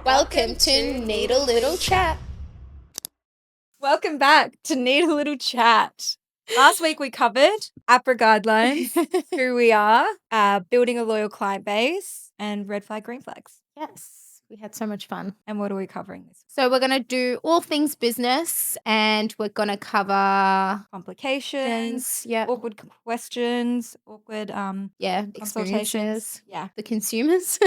Welcome to Need a Little Chat. Welcome back to Need a Little Chat. Last week we covered APRA guidelines, who we are, building a loyal client base, and red flag, green flags. Yes, we had so much fun. And what are we covering this week? So we're going to do all things business and we're going to cover Complications, yeah, awkward questions, awkward experiences, consultations. Yeah. the consumers.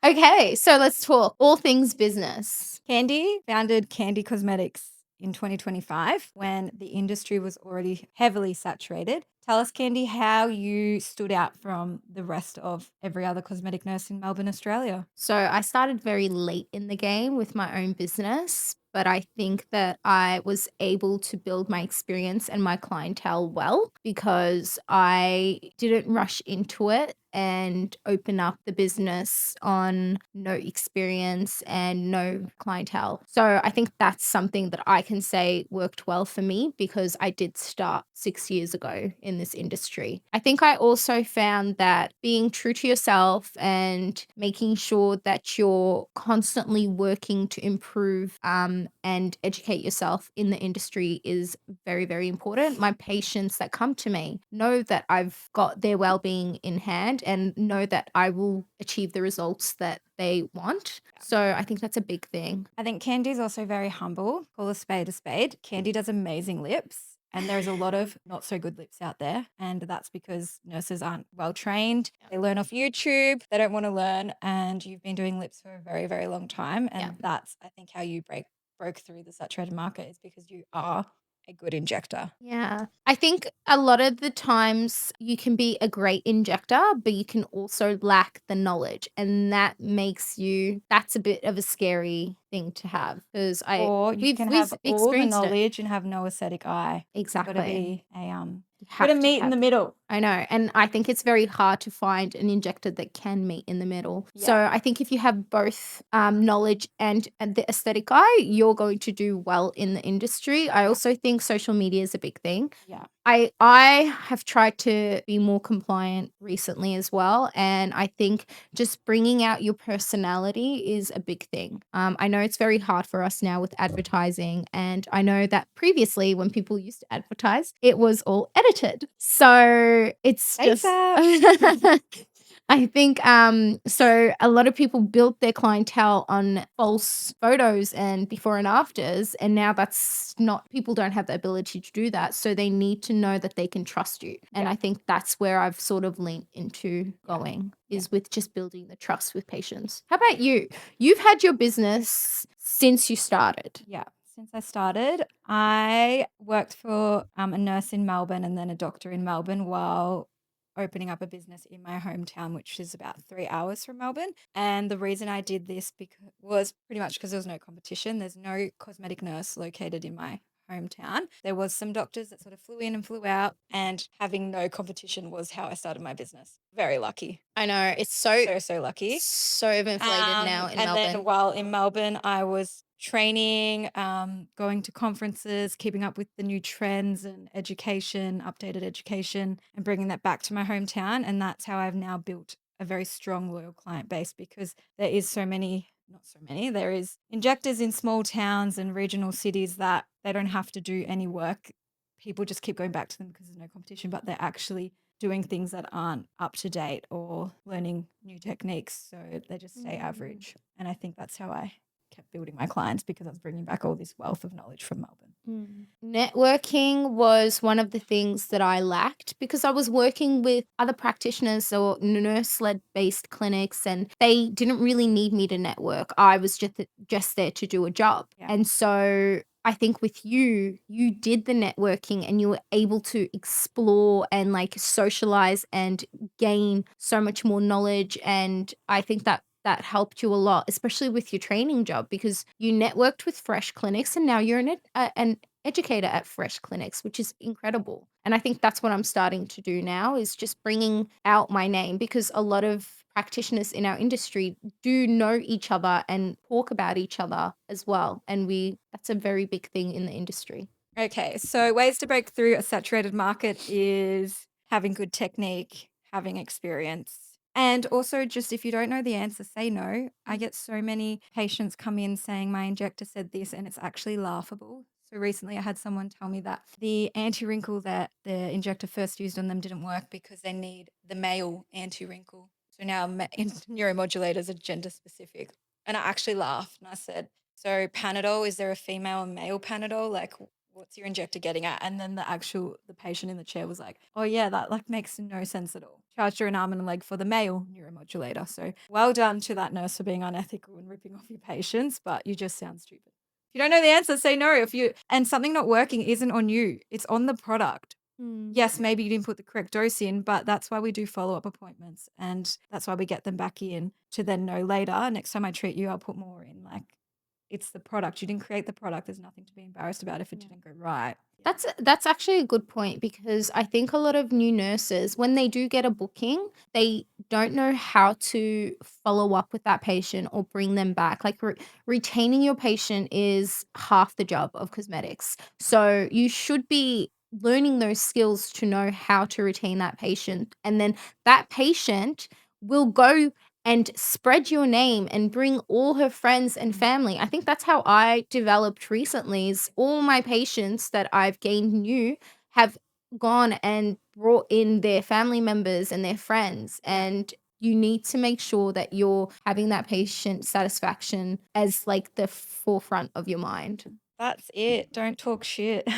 Okay, so let's talk all things business. Candy founded Candy Cosmetics in 2025 when the industry was already heavily saturated. Tell us, Candy, how you stood out from the rest of every other cosmetic nurse in Melbourne, Australia. So I started very late in the game with my own business, but I think that I was able to build my experience and my clientele well because I didn't rush into it and open up the business on no experience and no clientele. So I think that's something that I can say worked well for me because I did start 6 years ago in this industry. I think I also found that being true to yourself and making sure that you're constantly working to improve and educate yourself in the industry is very, very important. My patients that come to me know that I've got their well-being in hand and know that I will achieve the results that they want. So I think that's a big thing. I think Candy's also very humble. Call a spade a spade. Candy does amazing lips. And there's a lot of not so good lips out there. And that's because nurses aren't well trained. They learn off YouTube. They don't want to learn. And you've been doing lips for a very, very long time. And that's, I think, how you broke through the saturated market is because you are a good injector. Yeah. I think a lot of the times you can be a great injector, but you can also lack the knowledge. And that makes you, that's a bit of a scary thing to have because Or you can have all the knowledge and have no aesthetic eye. Exactly. Got to be got to meet in the middle. I know. And I think it's very hard to find an injector that can meet in the middle. Yeah. So I think if you have both knowledge and the aesthetic eye, you're going to do well in the industry. I also think social media is a big thing. Yeah. I have tried to be more compliant recently as well. And I think just bringing out your personality is a big thing. I know it's very hard for us now with advertising. And I know that previously when people used to advertise, it was all edited. So it's just... I think so a lot of people built their clientele on false photos and before and afters, and now that's not, people don't have the ability to do that, so they need to know that they can trust you. And I think that's where I've sort of leaned into going is with just building the trust with patients. How about you? You've had your business since you started. Yeah. Since I started, I worked for a nurse in Melbourne and then a doctor in Melbourne while opening up a business in my hometown, which is about 3 hours from Melbourne. And the reason I did this was pretty much because there was no competition. There's no cosmetic nurse located in my hometown. There was some doctors that sort of flew in and flew out, and having no competition was how I started my business. Very lucky. I know, it's so lucky. So inflated now in Melbourne. And then while in Melbourne, I was training, going to conferences, keeping up with the new trends and education, updated education, and bringing that back to my hometown. And that's how I've now built a very strong, loyal client base because there is there is injectors in small towns and regional cities that they don't have to do any work. People just keep going back to them because there's no competition, but they're actually doing things that aren't up to date or learning new techniques. So they just stay average. And I think that's how I kept building my clients because I was bringing back all this wealth of knowledge from Melbourne. Networking was one of the things that I lacked because I was working with other practitioners or nurse-led based clinics and they didn't really need me to network. I was just there to do a job. Yeah. And so I think with you did the networking and you were able to explore and like socialize and gain so much more knowledge. And I think that helped you a lot, especially with your training job because you networked with Fresh Clinics and now you're an educator at Fresh Clinics, which is incredible. And I think that's what I'm starting to do now is just bringing out my name because a lot of practitioners in our industry do know each other and talk about each other as well. And that's a very big thing in the industry. Okay, so ways to break through a saturated market is having good technique, having experience, And also, just if you don't know the answer, say no. I Mm. get so many patients come in saying, "My injector said this," and it's actually laughable. So recently, I had someone tell me that the anti-wrinkle that the injector first used on them didn't work because they need the male anti-wrinkle. So now neuromodulators are gender specific. And I actually laughed and I said, "So Panadol, is there a female and male Panadol? Like, what's your injector getting at?" And then the patient in the chair was like, "Oh yeah, that like makes no sense at all." Charged her an arm and a leg for the male neuromodulator. So well done to that nurse for being unethical and ripping off your patients, but you just sound stupid. If you don't know the answer, say no. If you and something not working isn't on you, it's on the product. Mm. Yes, maybe you didn't put the correct dose in, but that's why we do follow-up appointments, and that's why we get them back in to then know later, next time I treat you, I'll put more in. Like, it's the product. You didn't create the product. There's nothing to be embarrassed about if it Yeah. didn't go right. Yeah. That's actually a good point because I think a lot of new nurses, when they do get a booking, they don't know how to follow up with that patient or bring them back. Like retaining your patient is half the job of cosmetics. So you should be learning those skills to know how to retain that patient. And then that patient will go and spread your name and bring all her friends and Mm. family. I think that's how I developed recently is all my patients that I've gained new have gone and brought in their family members and their friends. Yeah. And you need to make sure that you're having that patient satisfaction as like the forefront of your mind. That's it. Don't talk shit.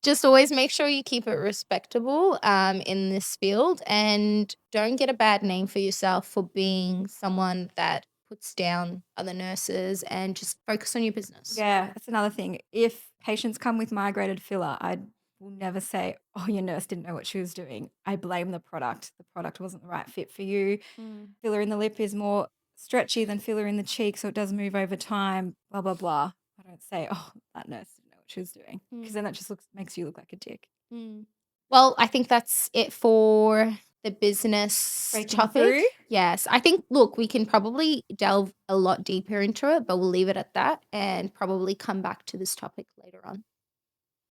Just always make sure you keep it respectable in this field and don't get a bad name for yourself for being someone that puts down other nurses and just focus on your business. Yeah, that's another thing. If patients come with migrated filler, I will never say, "Oh, your nurse didn't know what she was doing." I blame the product. The product wasn't the right fit for you. Mm, Filler in the lip is more stretchy than filler in the cheek, so it does move over time, blah, blah, blah. I don't say, "Oh, that nurse didn't know what she was doing," because mm, then that just makes you look like a dick. mm. Well, I think that's it for the business Breaking through. topic. Yes, I think, look, we can probably delve a lot deeper into it, but we'll leave it at that and probably come back to this topic later on.